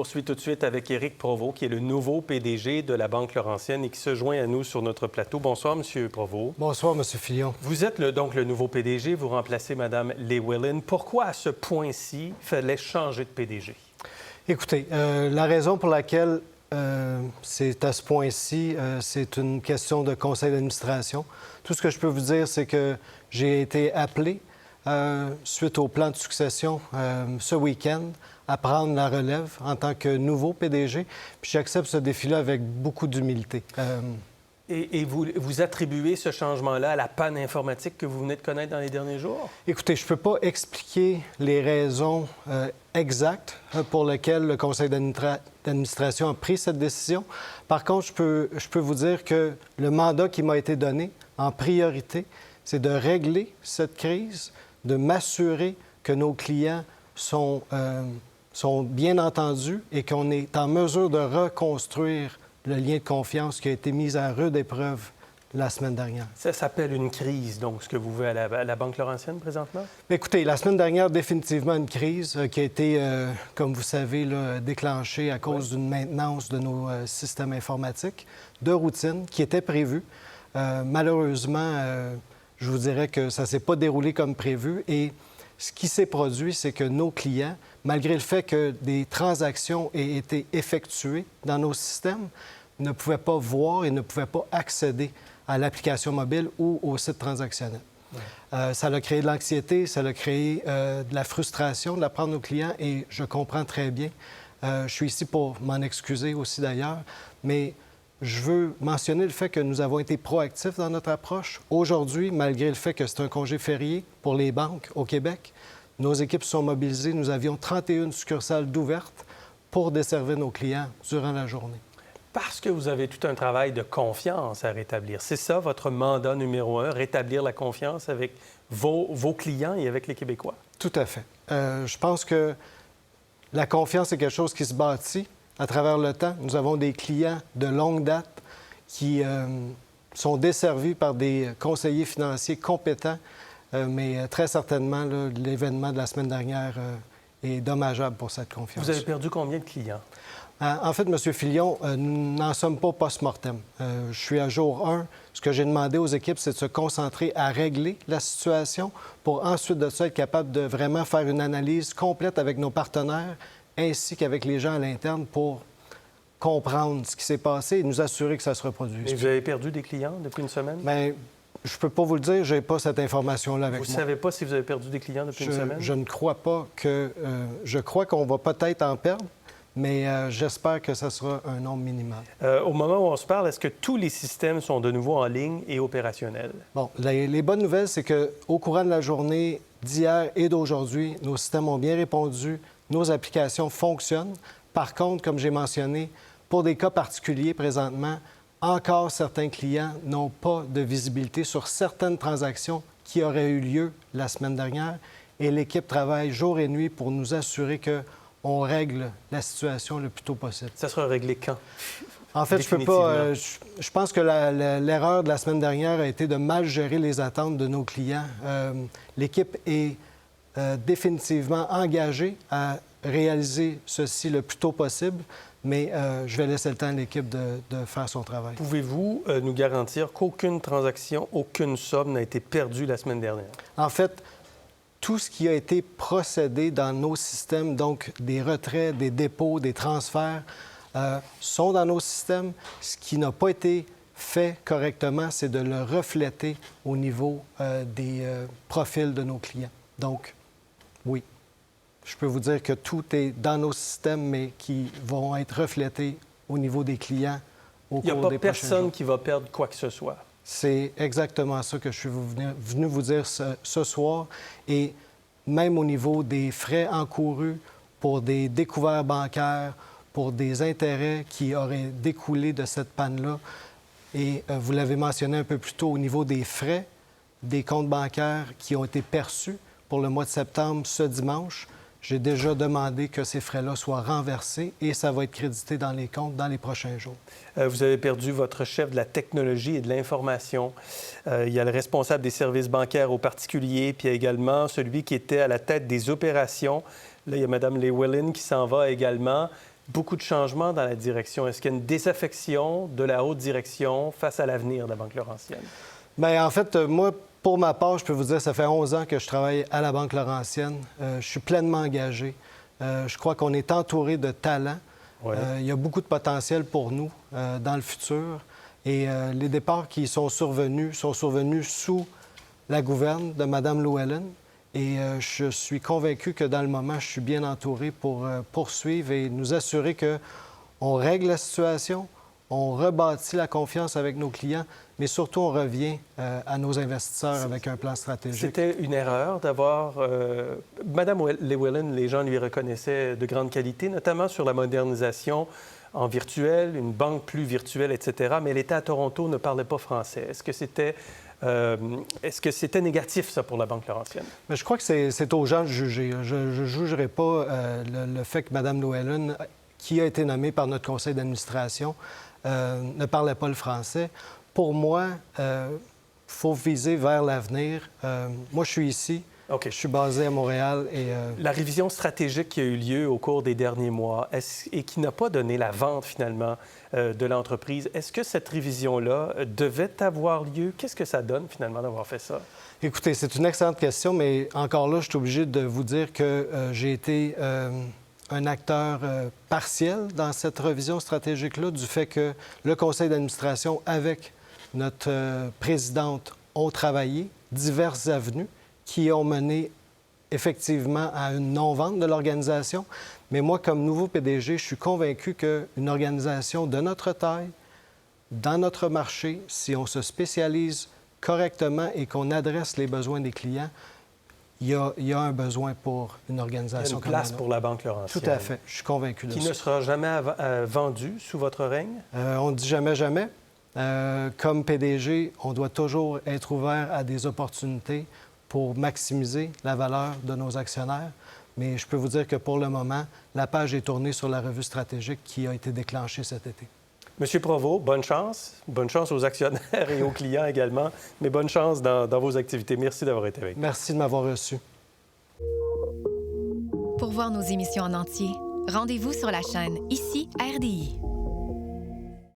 poursuit tout de suite avec Éric Provost, qui est le nouveau PDG de la Banque Laurentienne et qui se joint à nous sur notre plateau. Bonsoir, M. Provost. Bonsoir, M. Fillon. Vous êtes donc le nouveau PDG, vous remplacez Mme Llewellyn. Pourquoi, à ce point-ci, il fallait changer de PDG? Écoutez, la raison pour laquelle c'est à ce point-ci, c'est une question de conseil d'administration. Tout ce que je peux vous dire, c'est que j'ai été appelé suite au plan de succession ce week-end à prendre la relève en tant que nouveau PDG. Puis j'accepte ce défi-là avec beaucoup d'humilité. Et vous attribuez ce changement-là à la panne informatique que vous venez de connaître dans les derniers jours? Écoutez, je ne peux pas expliquer les raisons exactes pour lesquelles le conseil d'administration a pris cette décision. Par contre, je peux vous dire que le mandat qui m'a été donné en priorité, c'est de régler cette crise, de m'assurer que nos clients sont bien entendus et qu'on est en mesure de reconstruire le lien de confiance qui a été mis à rude épreuve la semaine dernière. Ça s'appelle une crise, donc, ce que vous voyez à la Banque Laurentienne présentement? Écoutez, la semaine dernière, définitivement une crise qui a été, comme vous savez, déclenchée à cause d'une maintenance de nos systèmes informatiques de routine qui était prévue. Malheureusement, je vous dirais que ça ne s'est pas déroulé comme prévu et ce qui s'est produit, c'est que nos clients, malgré le fait que des transactions aient été effectuées dans nos systèmes, ne pouvaient pas voir et ne pouvaient pas accéder à l'application mobile ou au site transactionnel. Ouais. Ça a créé de l'anxiété, ça a créé de la frustration de la part de nos clients et je comprends très bien. Je suis ici pour m'en excuser aussi d'ailleurs, mais je veux mentionner le fait que nous avons été proactifs dans notre approche. Aujourd'hui, malgré le fait que c'est un congé férié pour les banques au Québec, nos équipes sont mobilisées. Nous avions 31 succursales d'ouvertes pour desservir nos clients durant la journée. Parce que vous avez tout un travail de confiance à rétablir. C'est ça votre mandat numéro 1, rétablir la confiance avec vos clients et avec les Québécois? Tout à fait. Je pense que la confiance est quelque chose qui se bâtit à travers le temps. Nous avons des clients de longue date qui sont desservis par des conseillers financiers compétents, mais très certainement, l'événement de la semaine dernière est dommageable pour cette confiance. Vous avez perdu combien de clients? En fait, M. Fillon, nous n'en sommes pas post-mortem. Je suis à jour 1. Ce que j'ai demandé aux équipes, c'est de se concentrer à régler la situation pour ensuite de ça être capable de vraiment faire une analyse complète avec nos partenaires ainsi qu'avec les gens à l'interne pour comprendre ce qui s'est passé et nous assurer que ça se reproduise. Et vous avez perdu des clients depuis une semaine? Bien, je ne peux pas vous le dire, je n'ai pas cette information-là avec moi. Vous ne savez pas si vous avez perdu des clients depuis une semaine? Je ne crois pas que... je crois qu'on va peut-être en perdre, mais j'espère que ça sera un nombre minimal. Au moment où on se parle, est-ce que tous les systèmes sont de nouveau en ligne et opérationnels? Bon, les bonnes nouvelles, c'est qu'au courant de la journée d'hier et d'aujourd'hui, nos systèmes ont bien répondu. Nos applications fonctionnent. Par contre, comme j'ai mentionné, pour des cas particuliers présentement, encore certains clients n'ont pas de visibilité sur certaines transactions qui auraient eu lieu la semaine dernière. Et l'équipe travaille jour et nuit pour nous assurer qu'on règle la situation le plus tôt possible. Ça sera réglé quand? En fait, je peux pas. Je pense que l'erreur de la semaine dernière a été de mal gérer les attentes de nos clients. L'équipe est définitivement engagé à réaliser ceci le plus tôt possible, mais je vais laisser le temps à l'équipe de faire son travail. Pouvez-vous nous garantir qu'aucune transaction, aucune somme n'a été perdue la semaine dernière? En fait, tout ce qui a été procédé dans nos systèmes, donc des retraits, des dépôts, des transferts, sont dans nos systèmes. Ce qui n'a pas été fait correctement, c'est de le refléter au niveau des profils de nos clients. Donc, oui, je peux vous dire que tout est dans nos systèmes, mais qui vont être reflétés au niveau des clients au cours des prochains jours. Il n'y a pas personne qui va perdre quoi que ce soit. C'est exactement ça que je suis venu vous dire ce soir. Et même au niveau des frais encourus pour des découvertes bancaires, pour des intérêts qui auraient découlé de cette panne-là, et vous l'avez mentionné un peu plus tôt, au niveau des frais des comptes bancaires qui ont été perçus pour le mois de septembre ce dimanche, j'ai déjà demandé que ces frais-là soient renversés et ça va être crédité dans les comptes dans les prochains jours. Vous avez perdu votre chef de la technologie et de l'information. Il y a le responsable des services bancaires aux particuliers, puis il y a également celui qui était à la tête des opérations. Là, il y a Mme Llewellyn qui s'en va également. beaucoup de changements dans la direction. Est-ce qu'il y a une désaffection de la haute direction face à l'avenir de la Banque Laurentienne? Bien, en fait, moi, pour ma part, je peux vous dire, ça fait 11 ans que je travaille à la Banque Laurentienne. Je suis pleinement engagé. Je crois qu'on est entouré de talents. Ouais. Il y a beaucoup de potentiel pour nous dans le futur. Et les départs qui sont survenus sous la gouverne de Mme Llewellyn. Et je suis convaincu que dans le moment, je suis bien entouré pour poursuivre et nous assurer qu'on règle la situation, on rebâtit la confiance avec nos clients, mais surtout, on revient à nos investisseurs avec un plan stratégique. C'était une erreur d'avoir... Mme Llewellyn, les gens lui reconnaissaient de grandes qualités, notamment sur la modernisation en virtuel, une banque plus virtuelle, etc. Mais l'État à Toronto ne parlait pas français. Est-ce que c'était négatif, ça, pour la Banque Laurentienne? Mais je crois que c'est aux gens de juger. Je ne jugerai pas le fait que Mme Llewellyn, qui a été nommée par notre conseil d'administration, ne parlait pas le français. Pour moi, il faut viser vers l'avenir. Moi, je suis ici. Okay. Je suis basé à Montréal et... La révision stratégique qui a eu lieu au cours des derniers mois et qui n'a pas donné la vente, finalement, de l'entreprise, est-ce que cette révision-là devait avoir lieu? Qu'est-ce que ça donne, finalement, d'avoir fait ça? Écoutez, c'est une excellente question, mais encore là, je suis obligé de vous dire que j'ai été un acteur partiel dans cette révision stratégique-là, du fait que le conseil d'administration, avec notre présidente, ont travaillé diverses avenues qui ont mené effectivement à une non-vente de l'organisation. Mais moi, comme nouveau PDG, je suis convaincu qu'une organisation de notre taille, dans notre marché, si on se spécialise correctement et qu'on adresse les besoins des clients, il y a un besoin pour une organisation comme ça. Une place pour la Banque Laurentienne. Tout à fait. Je suis convaincu de ça. Qui ne sera jamais vendue sous votre règne? On ne dit jamais, jamais. Comme PDG, on doit toujours être ouvert à des opportunités pour maximiser la valeur de nos actionnaires. Mais je peux vous dire que pour le moment, la page est tournée sur la revue stratégique qui a été déclenchée cet été. Monsieur Provost, bonne chance. Bonne chance aux actionnaires et aux clients également, mais bonne chance dans vos activités. Merci d'avoir été avec nous. Merci de m'avoir reçu. Pour voir nos émissions en entier, rendez-vous sur la chaîne Ici RDI.